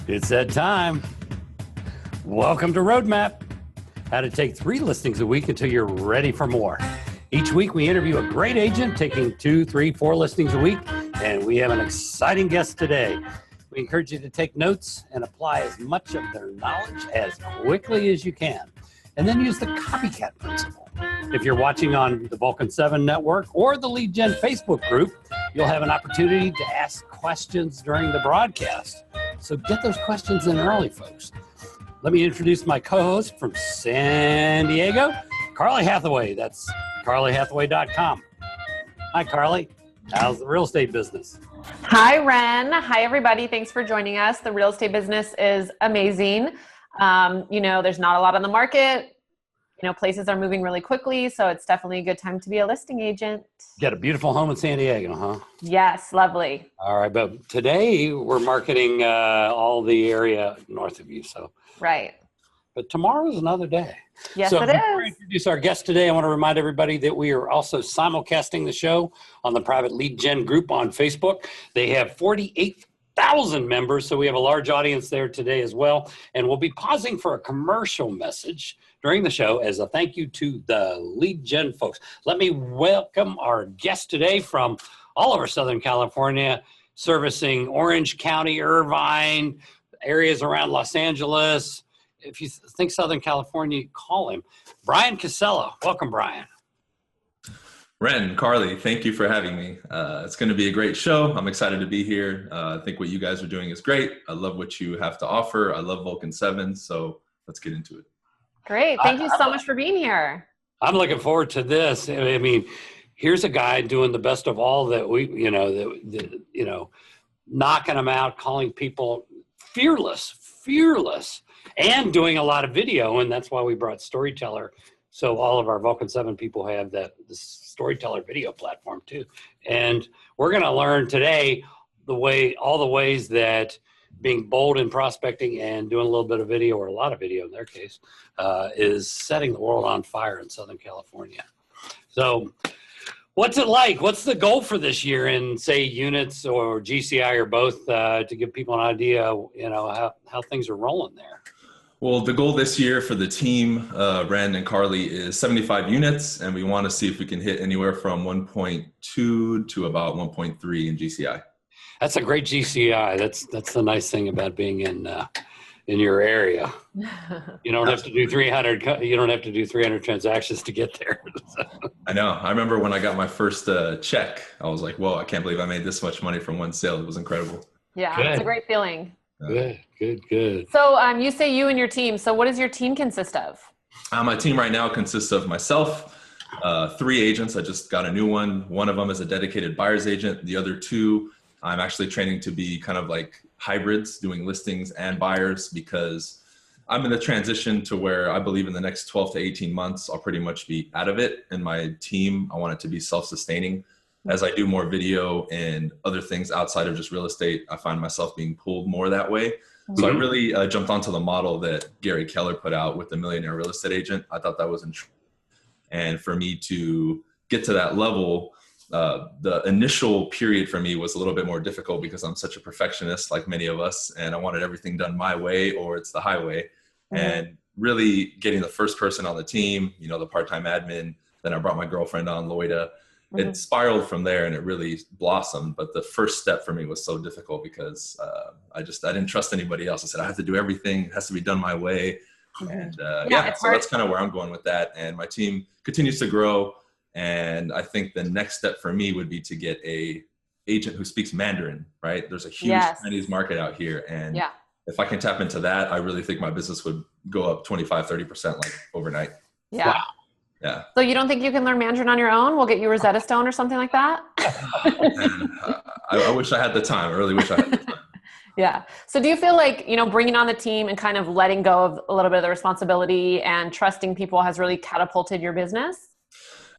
It's that time. Welcome to Roadmap, how to take 3 listings a week until you're ready for more. Each week we interview a great agent taking 2, 3, 4 listings a week, and we have an exciting guest today. We encourage you to take notes and apply as much of their knowledge as quickly as you can, and then use the copycat principle. If you're watching on the Vulcan7 network or the Lead Gen Facebook group, you'll have an opportunity to ask questions during the broadcast. So get those questions in early, folks. Let me introduce my co-host from San Diego, Carly Hathaway. That's carlyhathaway.com. Hi, Carly. How's the real estate business? Hi, Ren. Hi, everybody. Thanks for joining us. The real estate business is amazing. There's not a lot on the market. Places are moving really quickly, so it's definitely a good time to be a listing agent. Got a beautiful home in San Diego, huh? Yes, lovely. All right, but today we're marketing all the area north of you, so. Right. But tomorrow is another day. Yes, so it before I is. introduce our guest today, I want to remind everybody that we are also simulcasting the show on the private Lead Gen group on Facebook. They have 48,000 members, so we have a large audience there today as well. And we'll be pausing for a commercial message during the show as a thank you to the Lead Gen folks. Let me welcome our guest today from all over Southern California, servicing Orange County, Irvine, areas around Los Angeles. If you think Southern California, call him. Bryan Casella. Welcome, Bryan. Ren, Carly, thank you for having me. It's going to be a great show. I'm excited to be here. I think what you guys are doing is great. I love what you have to offer. I love Vulcan7, so let's get into it. Great. Thank you so much for being here. I'm looking forward to this. I mean, here's a guy doing the best of all that knocking them out, calling people fearless, and doing a lot of video. And that's why we brought Storyteller. So all of our Vulcan7 people have the Storyteller video platform too. And we're going to learn today all the ways that being bold in prospecting and doing a little bit of video, or a lot of video in their case, is setting the world on fire in Southern California. So what's it like? What's the goal for this year in, say, units or GCI or both, to give people an idea, how things are rolling there? Well, the goal this year for the team, Ren and Carly, is 75 units, and we want to see if we can hit anywhere from 1.2 to about 1.3 in GCI. That's a great GCI. That's the nice thing about being in your area. You don't have to do 300. You don't have to do 300 transactions to get there. I know. I remember when I got my first check, I was like, "Whoa! I can't believe I made this much money from one sale." It was incredible. Yeah, Good. It's a great feeling. Good. So you say you and your team. So what does your team consist of? My team right now consists of myself, 3 agents. I just got a new one. One of them is a dedicated buyer's agent. The other 2, I'm actually training to be kind of like hybrids, doing listings and buyers, because I'm in the transition to where I believe in the next 12 to 18 months, I'll pretty much be out of it. And my team, I want it to be self-sustaining. As I do more video and other things outside of just real estate, I find myself being pulled more that way. So I really jumped onto the model that Gary Keller put out with the Millionaire Real Estate Agent. I thought that was interesting. And for me to get to that level, the initial period for me was a little bit more difficult because I'm such a perfectionist, like many of us, and I wanted everything done my way or it's the highway. And really getting the first person on the team, the part-time admin, then I brought my girlfriend on, Loida. It spiraled from there and it really blossomed. But the first step for me was so difficult because I didn't trust anybody else. I said, I have to do everything. It has to be done my way. And so that's kind of where I'm going with that. And my team continues to grow. And I think the next step for me would be to get a agent who speaks Mandarin, right? There's a huge Chinese market out here. And if I can tap into that, I really think my business would go up 25-30% like overnight. Yeah. Wow. Yeah. So you don't think you can learn Mandarin on your own? We'll get you Rosetta Stone or something like that. I wish I had the time. I really wish I had the time. Yeah. So do you feel like, bringing on the team and kind of letting go of a little bit of the responsibility and trusting people has really catapulted your business?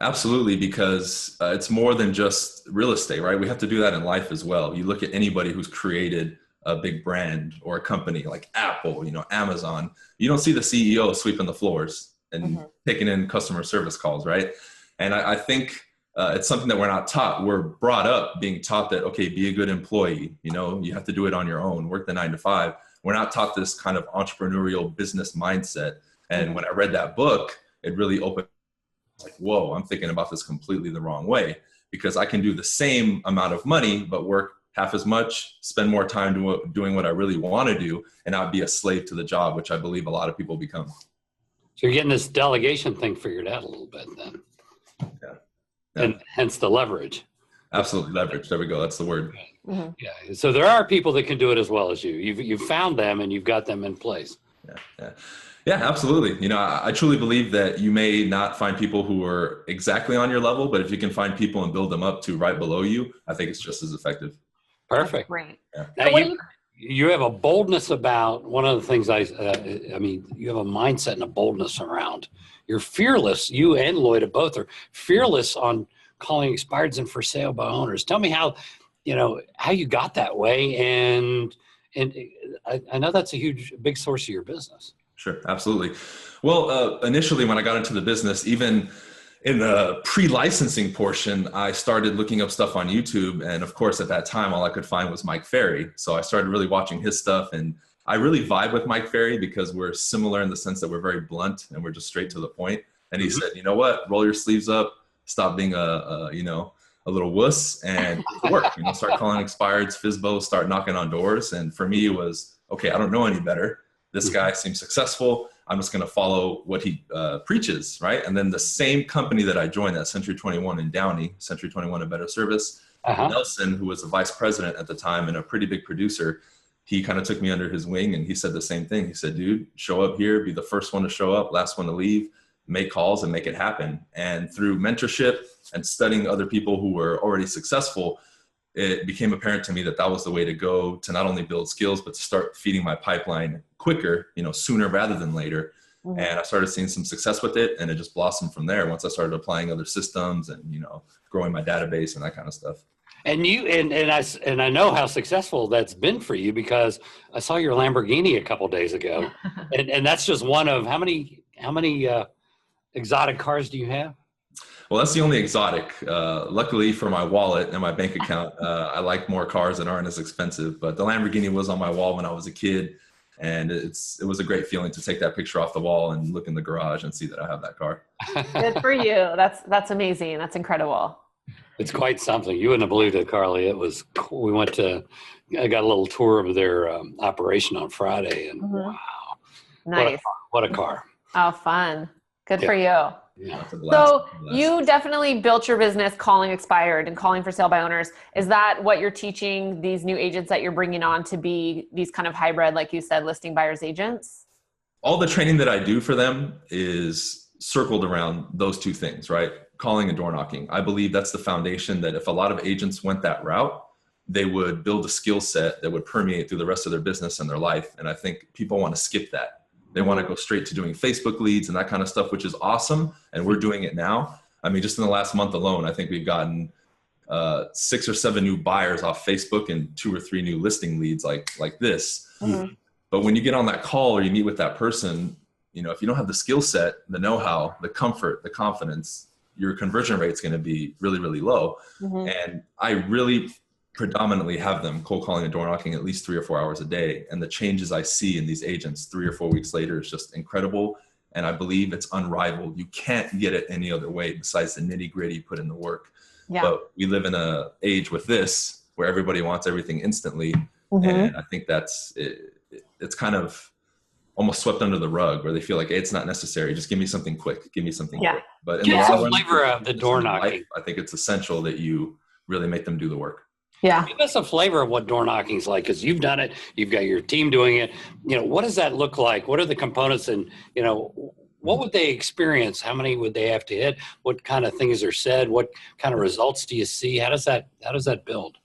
Absolutely, because it's more than just real estate, right? We have to do that in life as well. You look at anybody who's created a big brand or a company like Apple, Amazon, you don't see the CEO sweeping the floors and taking in customer service calls, right? And I think it's something that we're not taught. We're brought up being taught that, okay, be a good employee. You have to do it on your own, work the 9 to 5. we're not taught this kind of entrepreneurial business mindset. And when I read that book, it really opened, like, whoa, I'm thinking about this completely the wrong way, because I can do the same amount of money, but work half as much, spend more time doing what I really want to do, and not be a slave to the job, which I believe a lot of people become. So you're getting this delegation thing figured out a little bit then. Yeah. And hence the leverage. Absolutely, leverage. There we go. That's the word. Mm-hmm. Yeah. So there are people that can do it as well as you. You've found them and you've got them in place. Yeah, absolutely. You know, I truly believe that you may not find people who are exactly on your level, but if you can find people and build them up to right below you, I think it's just as effective. Perfect. Right. Yeah. Now you have a boldness about one of the things you have a mindset and a boldness around. You're fearless. You and Lloyd both are fearless on calling expireds and for sale by owners. Tell me how you got that way. And I know that's a big source of your business. Sure. Absolutely. Well, initially when I got into the business, even in the pre-licensing portion, I started looking up stuff on YouTube. And of course, at that time, all I could find was Mike Ferry. So I started really watching his stuff. And I really vibe with Mike Ferry because we're similar in the sense that we're very blunt and we're just straight to the point. And he said, you know what, roll your sleeves up, stop being a little wuss and work, start calling expireds, FSBOs, start knocking on doors. And for me, it was, okay, I don't know any better. This guy seems successful. I'm just going to follow what he preaches, right? And then the same company that I joined, that Century 21 in Downey, Century 21 A Better Service, Nelson, who was the vice president at the time and a pretty big producer, he kind of took me under his wing and he said the same thing. He said, dude, show up here, be the first one to show up, last one to leave, make calls and make it happen. And through mentorship and studying other people who were already successful, it became apparent to me that that was the way to go to not only build skills, but to start feeding my pipeline quicker, sooner rather than later. Mm-hmm. And I started seeing some success with it, and it just blossomed from there once I started applying other systems and, growing my database and that kind of stuff. And I know how successful that's been for you because I saw your Lamborghini a couple of days ago, and that's just one of how many exotic cars do you have? Well, that's the only exotic. Luckily for my wallet and my bank account, I like more cars that aren't as expensive. But the Lamborghini was on my wall when I was a kid, and it was a great feeling to take that picture off the wall and look in the garage and see that I have that car. Good for you. That's amazing. That's incredible. It's quite something. You wouldn't have believed it, Carly. It was cool. I got a little tour of their operation on Friday, and wow, nice. What a car. Oh, fun. Good for you. Yeah. So you definitely built your business calling expired and calling for sale by owners. Is that what you're teaching these new agents that you're bringing on to be these kind of hybrid, like you said, listing buyers agents? All the training that I do for them is circled around those two things, right? Calling and door knocking. I believe that's the foundation that if a lot of agents went that route, they would build a skill set that would permeate through the rest of their business and their life. And I think people want to skip that. They want to go straight to doing Facebook leads and that kind of stuff, which is awesome. And we're doing it now. I mean, just in the last month alone, I think we've gotten 6 or 7 new buyers off Facebook and 2 or 3 new listing leads like this. Mm-hmm. But when you get on that call or you meet with that person, if you don't have the skill set, the know-how, the comfort, the confidence, your conversion rate is going to be really, really low. Mm-hmm. And I really predominantly have them cold calling and door knocking at least 3 or 4 hours a day. And the changes I see in these agents 3 or 4 weeks later is just incredible. And I believe it's unrivaled. You can't get it any other way besides the nitty gritty put in the work. Yeah. But we live in an age with this where everybody wants everything instantly. Mm-hmm. And I think it's kind of almost swept under the rug where they feel like, hey, it's not necessary. Just give me something quick. Give me something quick. But in the long run, flavor of the door knocking. I think it's essential that you really make them do the work. Yeah. Give us a flavor of what door knocking is like, because you've done it. You've got your team doing it. What does that look like? What are the components? And, what would they experience? How many would they have to hit? What kind of things are said? What kind of results do you see? How does that build?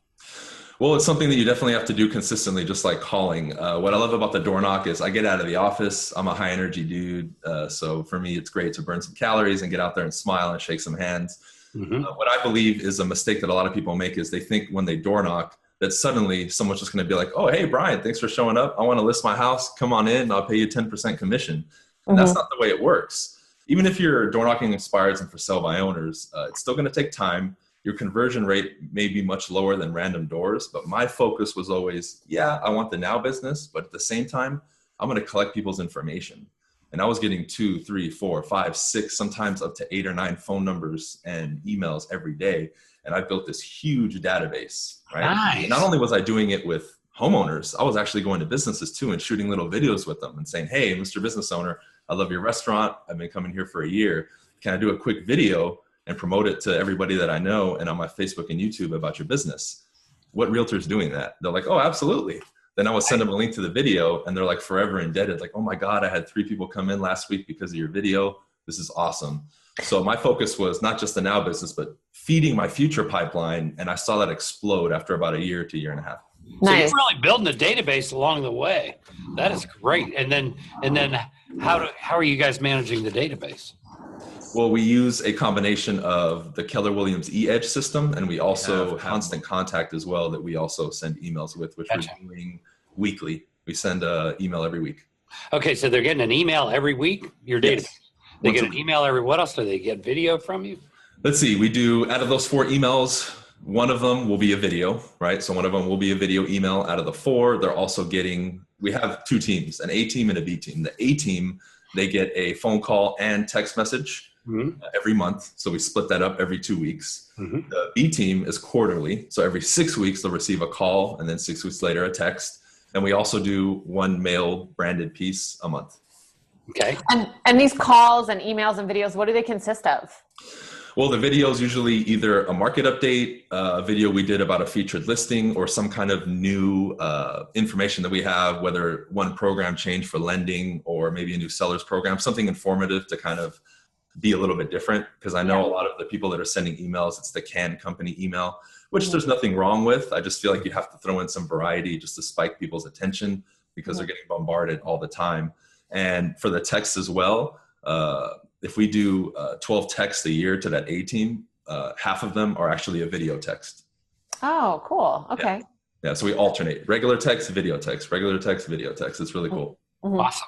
Well, it's something that you definitely have to do consistently, just like calling. What I love about the door knock is I get out of the office. I'm a high energy dude. So for me, it's great to burn some calories and get out there and smile and shake some hands. Mm-hmm. What I believe is a mistake that a lot of people make is they think when they door knock that suddenly someone's just going to be like, oh, hey, Bryan, thanks for showing up. I want to list my house. Come on in. I'll pay you 10% commission. And that's not the way it works. Even if you're door knocking expireds and for sale by owners, it's still going to take time. your conversion rate may be much lower than random doors. But my focus was always, yeah, I want the now business, but at the same time, I'm going to collect people's information. And I was getting 2, 3, 4, 5, 6, sometimes up to 8 or 9 phone numbers and emails every day. And I built this huge database, right? Nice. And not only was I doing it with homeowners, I was actually going to businesses too and shooting little videos with them and saying, hey, Mr. Business Owner, I love your restaurant. I've been coming here for a year. Can I do a quick video and promote it to everybody that I know and on my Facebook and YouTube about your business? What realtor's doing that? They're like, oh, absolutely. Then I would send them a link to the video and they're like forever indebted. Like, oh my God, I had 3 people come in last week because of your video. This is awesome. So my focus was not just the now business, but feeding my future pipeline. And I saw that explode after about a year to year and a half. Nice. So you're really building a database along the way. That is great. And then how are you guys managing the database? Well, we use a combination of the Keller Williams e-edge system, and we also have Constant Contact as well that we also send emails with, which we're doing weekly. We send an email every week. Okay, so they're getting an email every week, your database. Yes. They get an email every, what else do they get? Video from you? Let's see, we do, out of those 4 emails, one of them will be a video, right? So one of them will be a video email. Out of the 4, they're also getting, we have 2 teams, an A team and a B team. The A team, they get a phone call and text message every month. So we split that up every 2 weeks. The B team is quarterly. So every 6 weeks, they'll receive a call and then 6 weeks later, a text. And we also do 1 mail branded piece a month. Okay. And these calls and emails and videos, what do they consist of? Well, the video is usually either a market update, a video we did about a featured listing, or some kind of new information that we have, whether one program changed for lending or maybe a new seller's program, something informative to kind of be a little bit different. Because I know a lot of the people that are sending emails, it's the canned company email, which there's nothing wrong with. I just feel like you have to throw in some variety just to spike people's attention because they're getting bombarded all the time. And for the text as well, if we do 12 texts a year to that A team, half of them are actually a video text. Oh, cool. Okay. Yeah. So we alternate regular text, video text, regular text, video text. It's really cool. Awesome.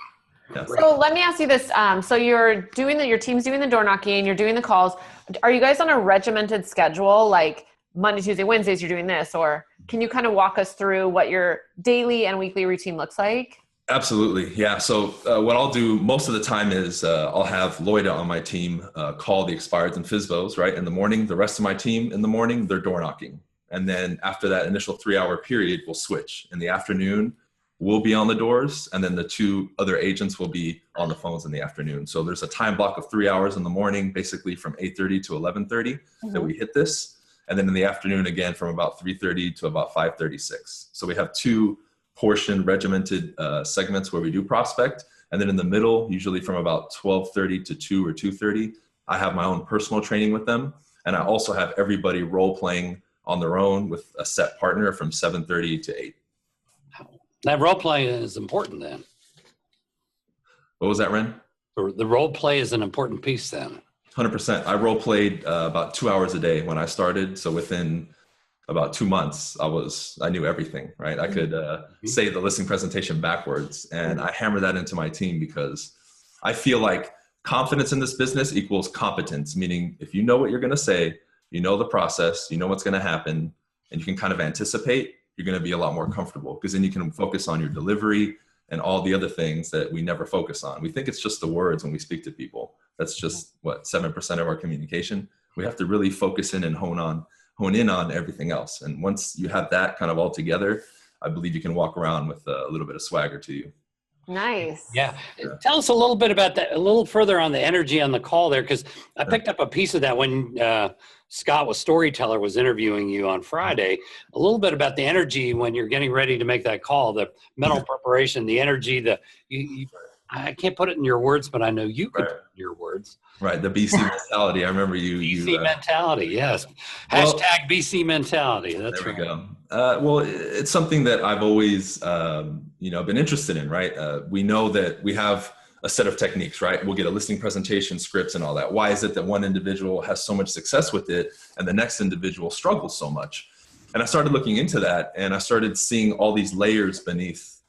Yeah. So let me ask you this. So you're doing your team's doing the door knocking, you're doing the calls. Are you guys on a regimented schedule? Like Monday, Tuesday, Wednesdays, you're doing this, or can you kind of walk us through what your daily and weekly routine looks like? Absolutely. Yeah. So what I'll do most of the time is I'll have Lloyda on my team call the expireds and FSBOs, right? In the morning, the rest of my team in the morning, they're door knocking. And then after that initial 3-hour period, we'll switch. In the afternoon, we'll be on the doors. And then the 2 other agents will be on the phones in the afternoon. So there's a time block of 3 hours in the morning, basically from 8:30 to 11:30 that we hit this. And then in the afternoon, again, from about 3:30 to about 5:36. So we have 2 portion regimented segments where we do prospect. And then in the middle, usually from about 12:30 to 2 or 2:30, I have my own personal training with them. And I also have everybody role playing on their own with a set partner from 7:30 to 8. That role play is important then. What was that, Ren? The role play is an important piece then. 100%. I role played about 2 hours a day when I started. So within about 2 months, I knew everything, right? I could say the listing presentation backwards, and I hammer that into my team because I feel like confidence in this business equals competence, meaning if you know what you're going to say, you know the process, you know what's going to happen, and you can kind of anticipate, you're going to be a lot more comfortable because then you can focus on your delivery and all the other things that we never focus on. We think it's just the words when we speak to people. That's just 7% of our communication. We have to really focus in and hone in on everything else. And once you have that kind of all together, I believe you can walk around with a little bit of swagger to you. Nice. Yeah. Tell us a little bit about that, a little further on the energy on the call there, because I picked up a piece of that when Scott was Storyteller was interviewing you on Friday, a little bit about the energy when you're getting ready to make that call, the mental preparation, the energy, I can't put it in your words, but I know you could put it in your words. Right. The BC mentality. I remember you. BC mentality. Yes. Hashtag BC mentality. That's there we go. Well, it's something that I've always, been interested in, right? We know that we have a set of techniques, right? We'll get a listing presentation, scripts and all that. Why is it that one individual has so much success with it and the next individual struggles so much? And I started looking into that and I started seeing all these layers beneath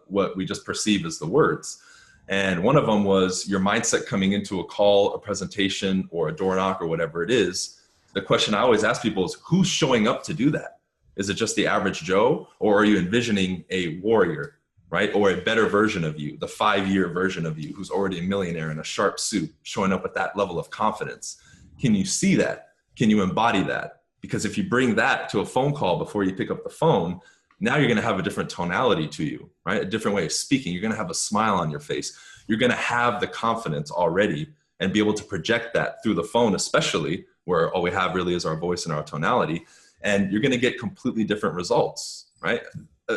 what we just perceive as the words. And one of them was your mindset coming into a call, a presentation, or a door knock, or whatever it is the question I always ask people is, who's showing up to do that? Is it just the average Joe, or are you envisioning a warrior, right? Or a better version of you, the 5-year version of you who's already a millionaire in a sharp suit, showing up with that level of confidence? Can you see that? Can you embody that? Because if you bring that to a phone call before you pick up the phone, now you're going to have a different tonality to you, right? A different way of speaking. You're going to have a smile on your face. You're going to have the confidence already and be able to project that through the phone, especially where all we have really is our voice and our tonality. And you're going to get completely different results, right?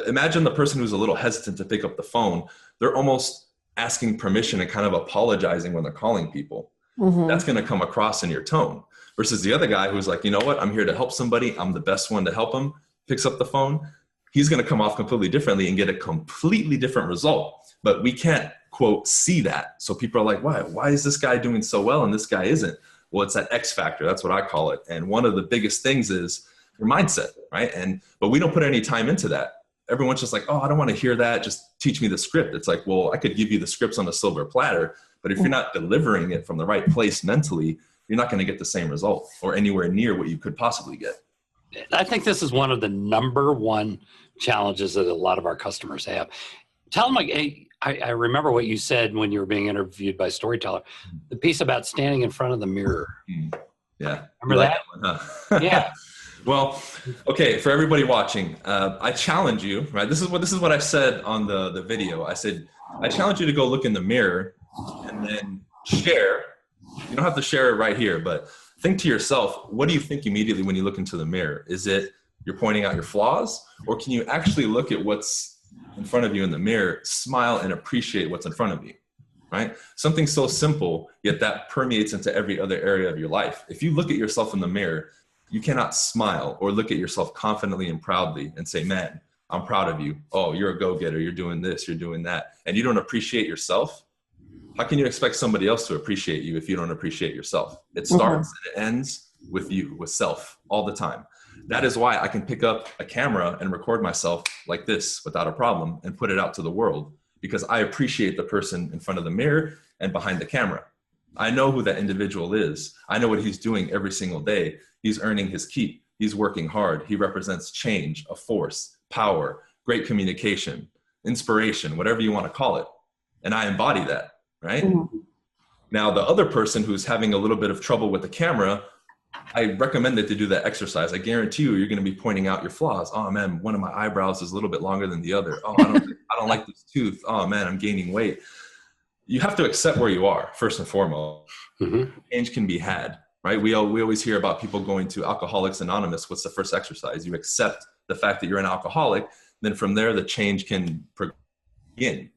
Imagine the person who's a little hesitant to pick up the phone. They're almost asking permission and kind of apologizing when they're calling people. Mm-hmm. That's going to come across in your tone. Versus the other guy who's like, you know what? I'm here to help somebody. I'm the best one to help him. Picks up the phone. He's going to come off completely differently and get a completely different result. But we can't, quote, see that. So people are like, why is this guy doing so well and this guy isn't? Well, it's that X factor. That's what I call it. And one of the biggest things is your mindset, right? But we don't put any time into that. Everyone's just like, oh, I don't want to hear that. Just teach me the script. It's like, well, I could give you the scripts on a silver platter, but if you're not delivering it from the right place mentally, you're not going to get the same result or anywhere near what you could possibly get. I think this is one of the number one challenges that a lot of our customers have. Tell them, like, hey, I remember what you said when you were being interviewed by Storyteller, the piece about standing in front of the mirror. Yeah. Remember that? One, huh? Yeah. Well, okay, for everybody watching, I challenge you, right? This is what I said on the video. I said, I challenge you to go look in the mirror and then share. You don't have to share it right here, but think to yourself, what do you think immediately when you look into the mirror? Is it you're pointing out your flaws, or can you actually look at what's in front of you in the mirror, smile and appreciate what's in front of you, right? Something so simple, yet that permeates into every other area of your life. If you look at yourself in the mirror, you cannot smile or look at yourself confidently and proudly and say, man, I'm proud of you. Oh, you're a go-getter. You're doing this, you're doing that. And you don't appreciate yourself. How can you expect somebody else to appreciate you if you don't appreciate yourself? It starts and it ends with you, with self, all the time. That is why I can pick up a camera and record myself like this without a problem and put it out to the world, because I appreciate the person in front of the mirror and behind the camera. I know who that individual is. I know what he's doing every single day. He's earning his keep. He's working hard. He represents change, a force, power, great communication, inspiration, whatever you want to call it. And I embody that, right? Mm-hmm. Now, the other person who's having a little bit of trouble with the camera, I recommend that they do that exercise. I guarantee you're going to be pointing out your flaws. Oh man, one of my eyebrows is a little bit longer than the other. Oh, I don't like this tooth. Oh man, I'm gaining weight. You have to accept where you are, first and foremost. Mm-hmm. Change can be had, right? We always hear about people going to Alcoholics Anonymous. What's the first exercise? You accept the fact that you're an alcoholic. Then from there, the change can begin.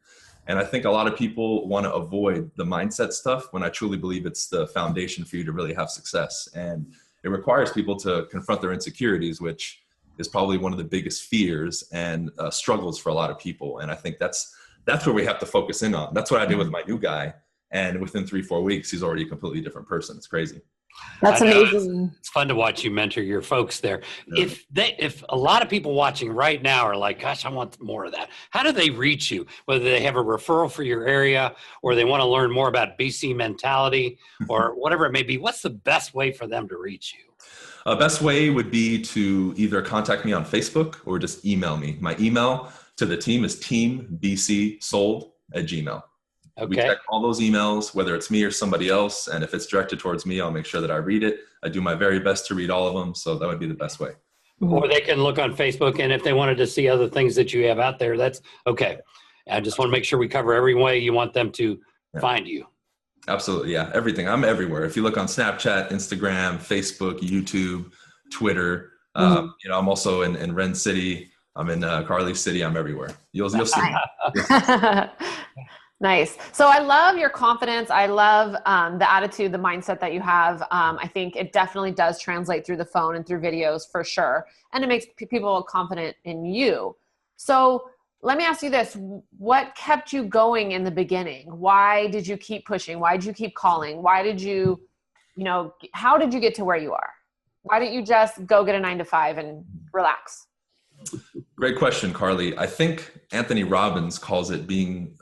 And I think a lot of people want to avoid the mindset stuff when I truly believe it's the foundation for you to really have success. And it requires people to confront their insecurities, which is probably one of the biggest fears and struggles for a lot of people. And I think that's where we have to focus in on. That's what I did with my new guy. And within 3-4 weeks, he's already a completely different person. It's crazy. That's amazing. It's fun to watch you mentor your folks there. Yeah. If a lot of people watching right now are like, gosh, I want more of that. How do they reach you? Whether they have a referral for your area or they want to learn more about BC mentality or whatever it may be, what's the best way for them to reach you? Best way would be to either contact me on Facebook or just email me. My email to the team is teambcsold@gmail.com. Okay. We check all those emails, whether it's me or somebody else. And if it's directed towards me, I'll make sure that I read it. I do my very best to read all of them. So that would be the best way. Or they can look on Facebook. And if they wanted to see other things that you have out there, that's okay. I just want to make sure we cover every way you want them to find you. Absolutely. Yeah. Everything. I'm everywhere. If you look on Snapchat, Instagram, Facebook, YouTube, Twitter, I'm also in Ren City. I'm in Carly City. I'm everywhere. You'll see. Nice. So I love your confidence. I love the attitude, the mindset that you have. I think it definitely does translate through the phone and through videos for sure. And it makes people confident in you. So let me ask you this. What kept you going in the beginning? Why did you keep pushing? Why did you keep calling? Why did you, how did you get to where you are? Why didn't you just go get a 9-to-5 and relax? Great question, Carly. I think Anthony Robbins calls it being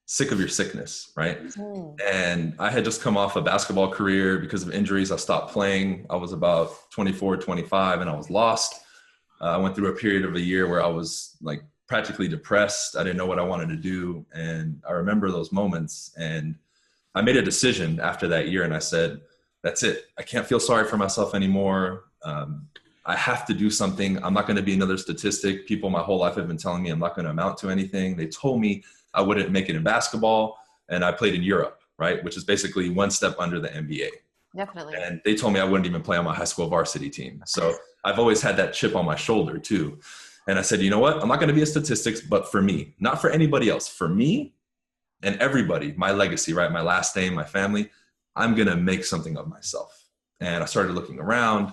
sick of your sickness, right? Mm. And I had just come off a basketball career. Because of injuries, I stopped playing. I was about 24, 25, and I was lost. I went through a period of a year where I was like practically depressed. I didn't know what I wanted to do. And I remember those moments, and I made a decision after that year, and I said, that's it. I can't feel sorry for myself anymore. I have to do something. I'm not going to be another statistic. People my whole life have been telling me I'm not going to amount to anything. They told me I wouldn't make it in basketball, and I played in Europe, right? Which is basically one step under the NBA. Definitely. And they told me I wouldn't even play on my high school varsity team. So I've always had that chip on my shoulder too. And I said, you know what? I'm not going to be a statistics, but for me, not for anybody else, for me and everybody, my legacy, right? My last name, my family, I'm going to make something of myself. And I started looking around,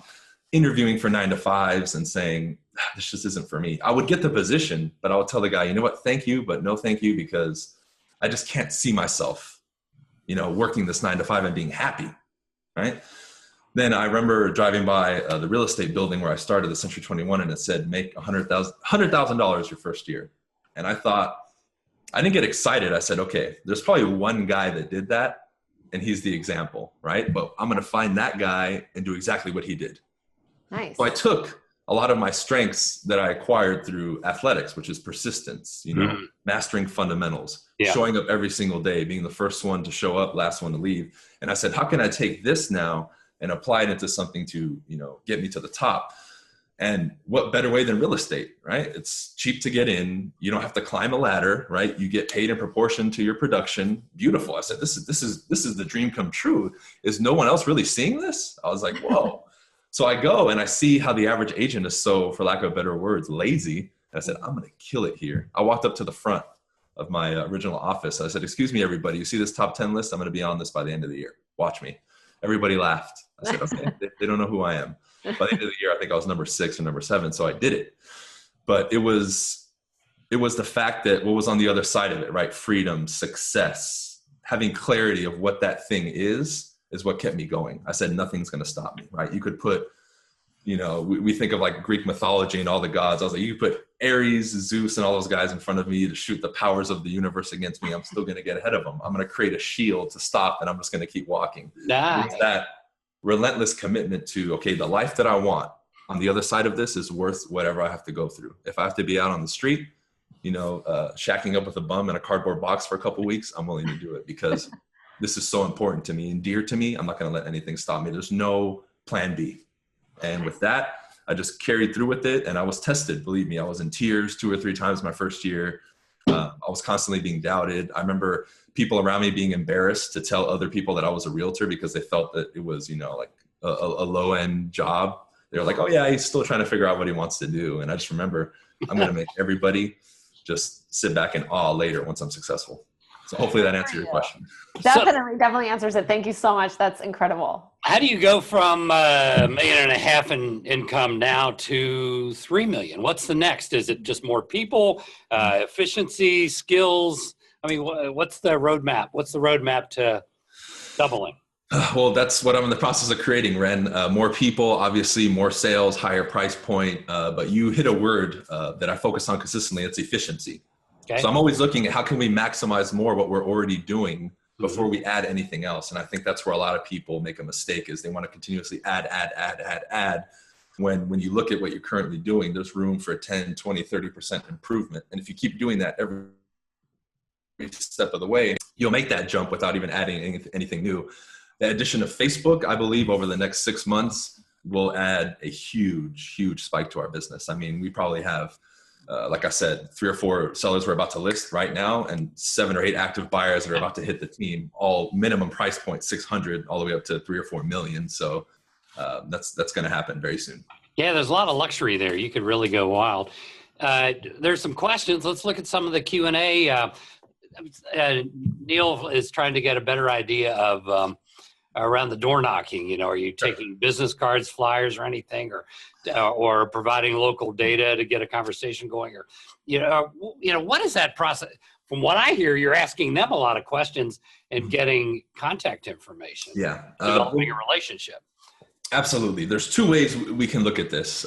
interviewing for 9-to-5s and saying, this just isn't for me. I would get the position, but I would tell the guy, you know what? Thank you, but no thank you, because I just can't see myself, working this 9-to-5 and being happy, right? Then I remember driving by the real estate building where I started, the Century 21, and it said, make $100,000 your first year. And I thought, I didn't get excited. I said, okay, there's probably one guy that did that, and he's the example, right? But I'm going to find that guy and do exactly what he did. Nice. So I took a lot of my strengths that I acquired through athletics, which is persistence, mastering fundamentals, showing up every single day, being the first one to show up, last one to leave. And I said, how can I take this now and apply it into something to, get me to the top? And what better way than real estate, right? It's cheap to get in. You don't have to climb a ladder, right? You get paid in proportion to your production. Beautiful. I said, this is the dream come true. Is no one else really seeing this? I was like, whoa. So I go and I see how the average agent is so, for lack of better words, lazy. And I said, I'm going to kill it here. I walked up to the front of my original office. I said, excuse me, everybody, you see this top 10 list? I'm going to be on this by the end of the year. Watch me. Everybody laughed. I said, okay, they don't know who I am. By the end of the year, I think I was number 6 or number 7. So I did it. But it was the fact that what was on the other side of it, right? Freedom, success, having clarity of what that thing is what kept me going. I said, nothing's going to stop me, right? You could put, we think of like Greek mythology and all the gods. I was like, you could put Ares, Zeus, and all those guys in front of me to shoot the powers of the universe against me. I'm still going to get ahead of them. I'm going to create a shield to stop, and I'm just going to keep walking. Nice. It's that relentless commitment to, okay, the life that I want on the other side of this is worth whatever I have to go through. If I have to be out on the street, shacking up with a bum in a cardboard box for a couple of weeks, I'm willing to do it, because this is so important to me and dear to me. I'm not going to let anything stop me. There's no plan B. And with that, I just carried through with it, and I was tested. Believe me, I was in tears 2 or 3 times my first year. I was constantly being doubted. I remember people around me being embarrassed to tell other people that I was a realtor, because they felt that it was, like a low end job. They were like, oh yeah, he's still trying to figure out what he wants to do. And I just remember, I'm going to make everybody just sit back in awe later once I'm successful. So hopefully that answers your question. Definitely answers it. Thank you so much. That's incredible. How do you go from $1.5 million in income now to 3 million? What's the next? Is it just more people, efficiency, skills? I mean, what's the roadmap? What's the roadmap to doubling? Well, that's what I'm in the process of creating, Ren. More people, obviously, more sales, higher price point. But you hit a word that I focus on consistently. It's efficiency. Okay. So I'm always looking at how can we maximize more what we're already doing before we add anything else. And I think that's where a lot of people make a mistake, is they want to continuously add. When you look at what you're currently doing, there's room for 10, 20, 30% improvement. And if you keep doing that every step of the way, you'll make that jump without even adding anything new. The addition of Facebook, I believe over the next 6 months, will add a huge, huge spike to our business. I mean, we probably have, like I said, 3 or 4 sellers we're about to list right now, and 7 or 8 active buyers that are about to hit the team, all minimum price point, 600, all the way up to 3 or 4 million. So that's going to happen very soon. Yeah, there's a lot of luxury there. You could really go wild. There's some questions. Let's look at some of the Q&A. Neil is trying to get a better idea of around the door knocking. Are you taking business cards, flyers, or anything, or providing local data to get a conversation going, or what is that process? From what I hear, you're asking them a lot of questions and getting contact information. Yeah, developing a relationship. Absolutely. There's 2 ways we can look at this.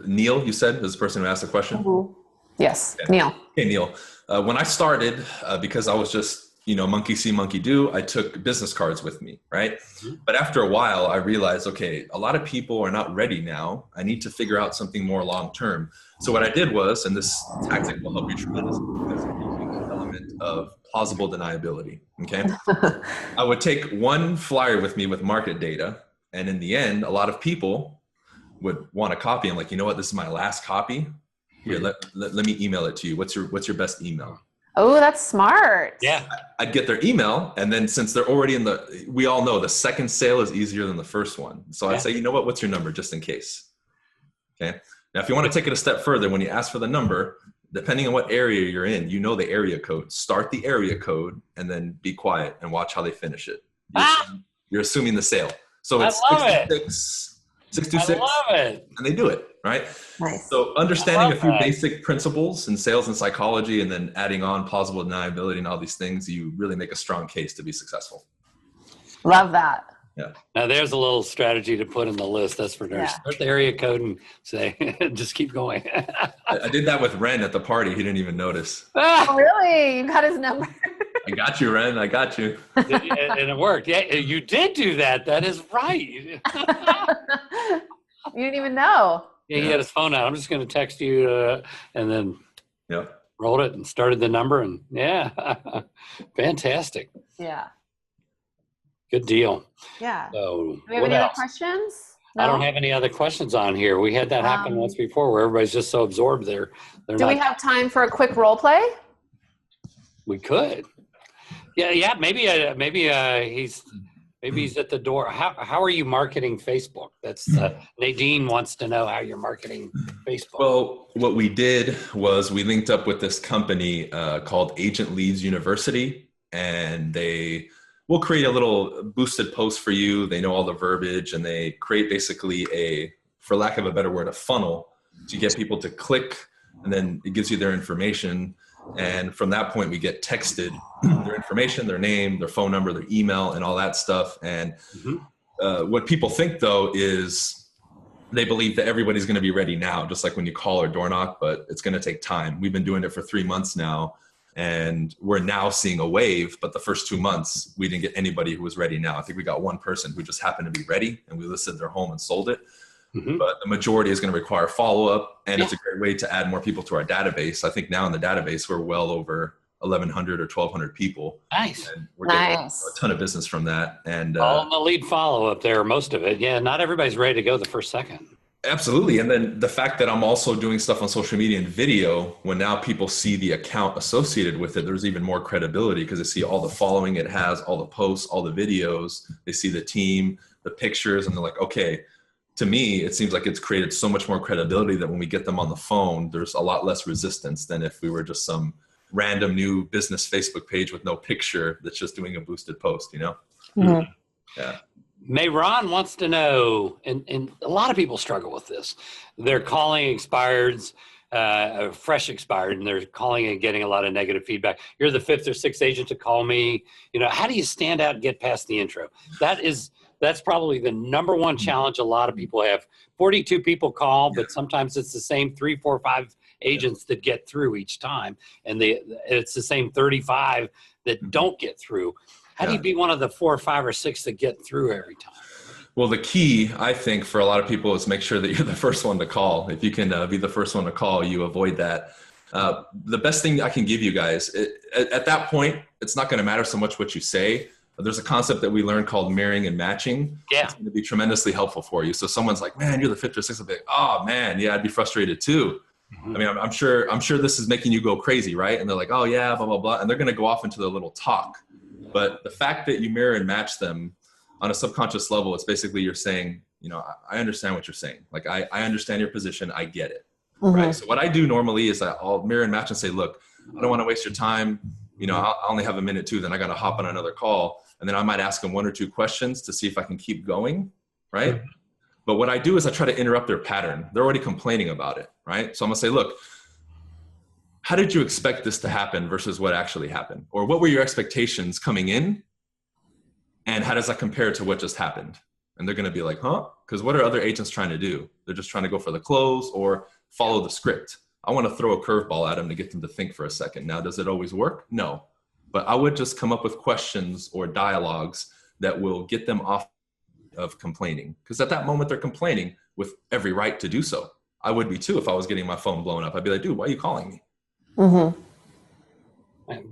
Neil, you said, is the person who asked the question. Mm-hmm. Yes. Okay. Neil. Hey, Neil. When I started, because I was just, monkey see, monkey do, I took business cards with me, right? Mm-hmm. But after a while, I realized, okay, a lot of people are not ready now. I need to figure out something more long-term. So what I did was, and this tactic will help you tremendously, because it gives you the element of plausible deniability, okay? I would take one flyer with me with market data, and in the end, a lot of people would want a copy. I'm like, you know what? This is my last copy. Here, let me email it to you. What's your best email? Oh, that's smart. Yeah. I'd get their email, and then since they're already we all know the second sale is easier than the first one. So I'd say, you know what? What's your number, just in case? Okay. Now, if you want to take it a step further, when you ask for the number, depending on what area you're in, the area code. Start the area code, and then be quiet and watch how they finish it. You're assuming the sale. So it's 626. I love it. And they do it, right? Nice. So understanding a few basic principles in sales and psychology, and then adding on plausible deniability and all these things, you really make a strong case to be successful. Love that. Yeah. Now there's a little strategy to put in the list. That's for sure. Yeah. Start the area code and say, just keep going. I did that with Ren at the party. He didn't even notice. Oh, really? You got his number? I got you, Ren. I got you. And it worked. Yeah, you did do that. That is right. You didn't even know. Yeah, he had his phone out. I'm just going to text you, and then rolled it and started the number, and fantastic. Yeah. Good deal. Yeah. So, do we have any other questions? No? I don't have any other questions on here. We had that happen once before, where everybody's just so absorbed there. Do we have time for a quick role play? We could. Yeah. Maybe he's at the door. How are you marketing Facebook? That's Nadine wants to know how you're marketing Facebook. Well, what we did was we linked up with this company called Agent Leads University, and we'll create a little boosted post for you. They know all the verbiage, and they create basically for lack of a better word, a funnel to get people to click, and then it gives you their information. And from that point, we get texted their information, their name, their phone number, their email, and all that stuff. And what people think, though, is they believe that everybody's going to be ready now, just like when you call or door knock, but it's going to take time. We've been doing it for 3 months now, and we're now seeing a wave. But the first 2 months, we didn't get anybody who was ready now. I think we got one person who just happened to be ready, and we listed their home and sold it. But the majority is going to require follow-up, and it's a great way to add more people to our database. I think now in the database, we're well over 1,100 or 1,200 people. Nice. And we're getting a ton of business from that. And all in the lead follow-up there, most of it. Yeah, not everybody's ready to go the first second. Absolutely. And then the fact that I'm also doing stuff on social media and video, when now people see the account associated with it, there's even more credibility because they see all the following it has, all the posts, all the videos. They see the team, the pictures, and they're like, okay. To me, it seems like it's created so much more credibility that when we get them on the phone, there's a lot less resistance than if we were just some random new business Facebook page with no picture that's just doing a boosted post, Yeah. Mayron wants to know, and a lot of people struggle with this. They're calling expireds, fresh expired, and they're calling and getting a lot of negative feedback. You're the 5th or 6th agent to call me. How do you stand out and get past the intro? That's probably the number one challenge a lot of people have. 42 people call, but sometimes it's the same 3, 4, 5 agents that get through each time. And it's the same 35 that don't get through. How do you be one of the 4, 5, or 6 that get through every time? Well, the key, I think, for a lot of people is make sure that you're the first one to call. If you can be the first one to call, you avoid that. The best thing I can give you guys, at that point, it's not going to matter so much what you say. There's a concept that we learned called mirroring and matching. Yeah. It's going to be tremendously helpful for you. So someone's like, man, you're the 5th or 6th. I'll be like, oh man, yeah, I'd be frustrated too. I mean, I'm sure this is making you go crazy, right? And they're like, oh yeah, blah, blah, blah. And they're going to go off into their little talk. But the fact that you mirror and match them on a subconscious level, it's basically you're saying, I understand what you're saying. Like, I understand your position. I get it. Right. So what I do normally is I'll mirror and match and say, look, I don't want to waste your time. I only have a minute too, then I got to hop on another call. And then I might ask them 1 or 2 questions to see if I can keep going. Right. But what I do is I try to interrupt their pattern. They're already complaining about it. Right. So I'm gonna say, look, how did you expect this to happen versus what actually happened? Or what were your expectations coming in? And how does that compare to what just happened? And they're going to be like, huh? Because what are other agents trying to do? They're just trying to go for the close or follow the script. I want to throw a curveball at them to get them to think for a second. Now, does it always work? No. But I would just come up with questions or dialogues that will get them off of complaining. Because at that moment, they're complaining with every right to do so. I would be too if I was getting my phone blown up. I'd be like, dude, why are you calling me? Mm-hmm.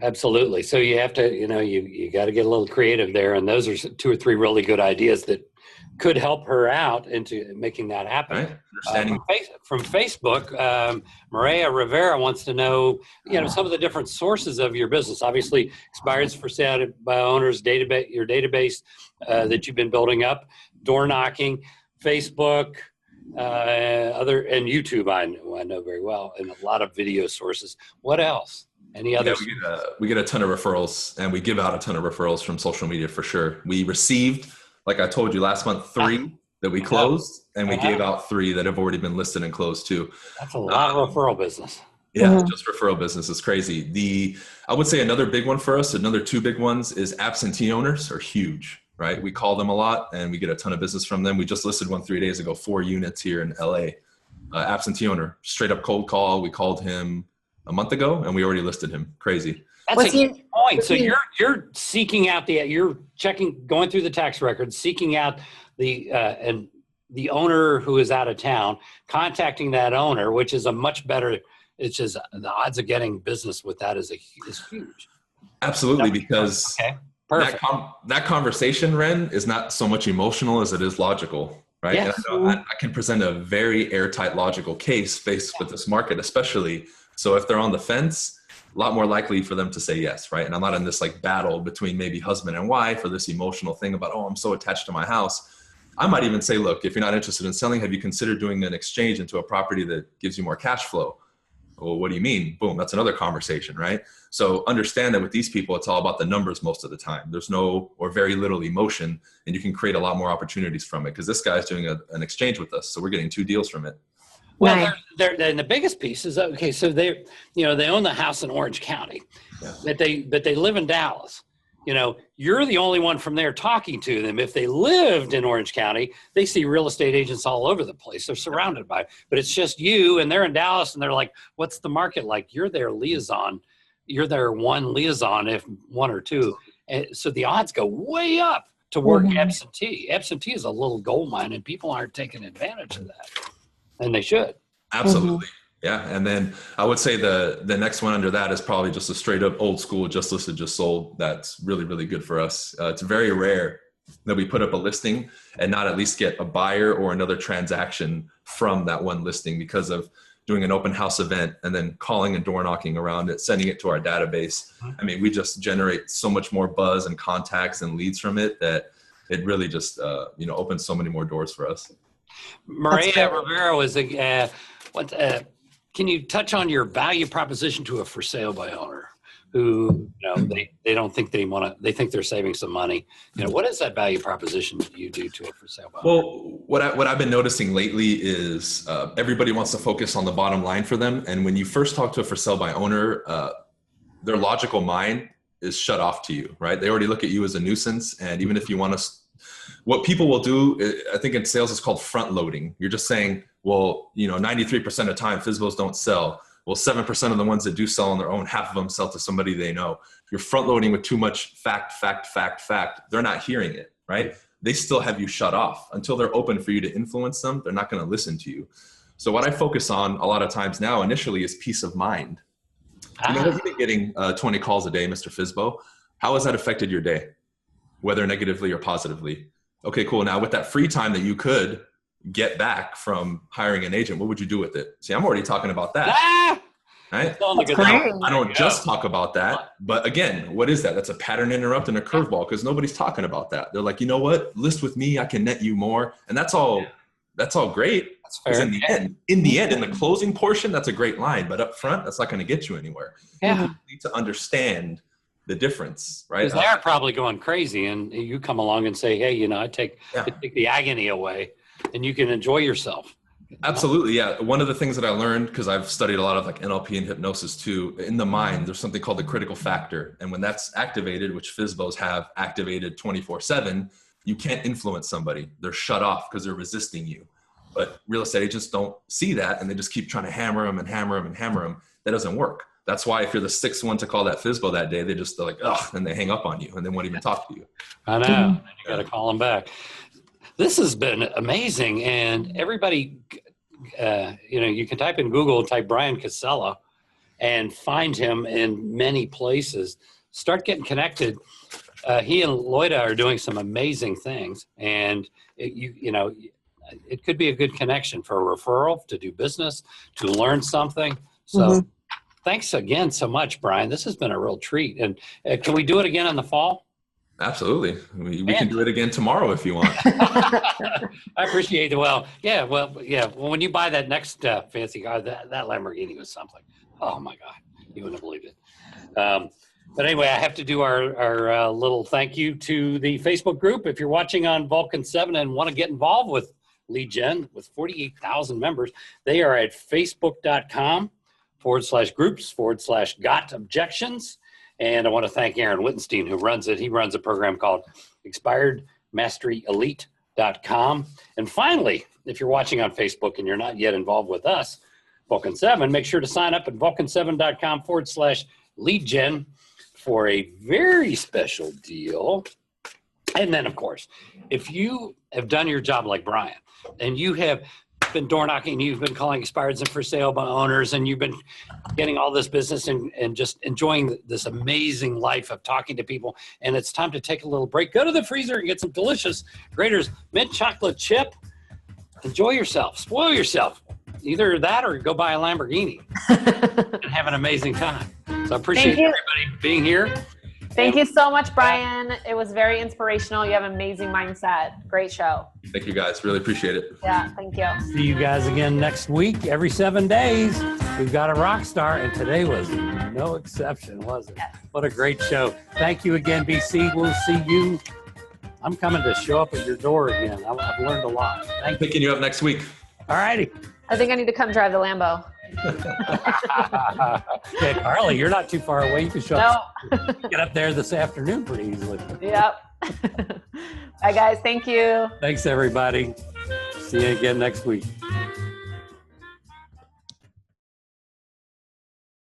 Absolutely. So you have to, you got to get a little creative there. And those are 2 or 3 really good ideas that could help her out into making that happen. Right. Understanding. From Facebook, Maria Rivera wants to know, some of the different sources of your business. Obviously, expires for sale by owners, database, your database that you've been building up, door knocking, Facebook, and YouTube. I know very well, and a lot of video sources. What else? Any other? Yeah, we get a ton of referrals, and we give out a ton of referrals from social media for sure. We received, like I told you last month, 3 that we closed, and we gave out 3 that have already been listed and closed too. That's a lot of referral business. Yeah, just referral business is crazy. I would say another big one for us, another 2 big ones, is absentee owners are huge, right? We call them a lot, and we get a ton of business from them. We just listed one 3 days ago, 4 units here in LA. Absentee owner, straight up cold call. We called him a month ago, and we already listed him. Crazy. That's a good point. So you're seeking out you're going through the tax records, seeking out the owner who is out of town, contacting that owner, which is a much better. It's just the odds of getting business with that is huge. Absolutely, because that conversation, Ren, is not so much emotional as it is logical, right? Yes. And I can present a very airtight, logical case faced with this market, especially. So if they're on the fence, a lot more likely for them to say yes, right? And I'm not in this battle between maybe husband and wife or this emotional thing about, I'm so attached to my house. I might even say, look, if you're not interested in selling, have you considered doing an exchange into a property that gives you more cash flow? Well, what do you mean? Boom, that's another conversation, right? So understand that with these people, it's all about the numbers most of the time. There's no or very little emotion, and you can create a lot more opportunities from it because this guy's doing an exchange with us. So we're getting 2 deals from it. Well, and the biggest piece is, okay, so they own the house in Orange County, but they live in Dallas. You're the only one from there talking to them. If they lived in Orange County, they see real estate agents all over the place. They're surrounded by, but it's just you, and they're in Dallas, and they're like, what's the market like? You're their liaison. You're their one liaison, if 1 or 2. And so the odds go way up to work absentee. Absentee is a little gold mine, and people aren't taking advantage of that. And they should. Absolutely. Yeah. And then I would say the next one under that is probably just a straight up old school, just listed, just sold. That's really, really good for us. It's very rare that we put up a listing and not at least get a buyer or another transaction from that one listing because of doing an open house event and then calling and door knocking around it, sending it to our database. I mean, we just generate so much more buzz and contacts and leads from it that it really just, opens so many more doors for us. Maria Rivera is can you touch on your value proposition to a for sale by owner who, they don't think they think they're saving some money? What is that value proposition that you do to a for sale by owner? Well, what I've been noticing lately is everybody wants to focus on the bottom line for them. And when you first talk to a for sale by owner, their logical mind is shut off to you, right? They already look at you as a nuisance. And even if you want to, what people will do, I think in sales is called front loading. You're just saying, 93% of the time FSBOs don't sell. Well, 7% of the ones that do sell on their own, half of them sell to somebody they know. You're front loading with too much fact. They're not hearing it, right? They still have you shut off until they're open for you to influence them. They're not going to listen to you. So what I focus on a lot of times now initially is peace of mind. You've been getting 20 calls a day, Mr. FSBO. How has that affected your day, whether negatively or positively? Okay, cool. Now with that free time that you could get back from hiring an agent, what would you do with it? See, I'm already talking about that. Right? I don't just talk about that, but again, what is that? That's a pattern interrupt and a curveball because nobody's talking about that. They're like, you know what? List with me. I can net you more. And that's all great. That's fair. In the end, in the closing portion, that's a great line, but up front, that's not going to get you anywhere. Yeah. You need to understand the difference, right? Because they're probably going crazy and you come along and say, hey, I take the agony away and you can enjoy yourself. Absolutely. Yeah. One of the things that I learned, because I've studied a lot of NLP and hypnosis too, in the mind, there's something called the critical factor. And when that's activated, which FSBOs have activated 24/7, you can't influence somebody. They're shut off because they're resisting you. But real estate agents don't see that, and they just keep trying to hammer them and hammer them and hammer them. That doesn't work. That's why if you're the sixth one to call that FSBO that day, they're like, ugh, and they hang up on you and they won't even talk to you. I know. You got to call them back. This has been amazing. And everybody, you can type in Google, type Bryan Casella, and find him in many places. Start getting connected. He and Loida are doing some amazing things. And, it could be a good connection for a referral, to do business, to learn something. So thanks again so much, Bryan. This has been a real treat. And can we do it again in the fall? Absolutely. We can do it again tomorrow if you want. I appreciate it. Well, when you buy that next fancy car, that Lamborghini was something. Oh my God, you wouldn't have believed it. But anyway, I have to do our little thank you to the Facebook group. If you're watching on Vulcan7 and want to get involved with lead gen with 48,000 members, they are at facebook.com/groups/got objections. And I want to thank Aaron Wittenstein, who runs it. He runs a program called expiredmasteryelite.com. And finally, if you're watching on Facebook and you're not yet involved with us, Vulcan7, make sure to sign up at vulcan7.com/lead gen for a very special deal. And then, of course, if you have done your job like Bryan, and you have been door knocking, you've been calling expireds and for sale by owners, and you've been getting all this business and just enjoying this amazing life of talking to people, and it's time to take a little break, go to the freezer and get some delicious Graeter's mint chocolate chip. Enjoy yourself, spoil yourself. Either that or go buy a Lamborghini and have an amazing time. So I appreciate everybody being here. Thank you so much, Bryan. It was very inspirational. You have an amazing mindset. Great show. Thank you, guys. Really appreciate it. Yeah, thank you. See you guys again next week. Every 7 days, we've got a rock star, and today was no exception, was it? Yes. What a great show. Thank you again, BC. We'll see you. I'm coming to show up at your door again. I've learned a lot. Thank you. Picking you up next week. All righty. I think I need to come drive the Lambo. Yeah, Carly, you're not too far away. You can show up. No. Get up there this afternoon pretty easily. Yep. Bye, guys. Thank you. Thanks, everybody. See you again next week.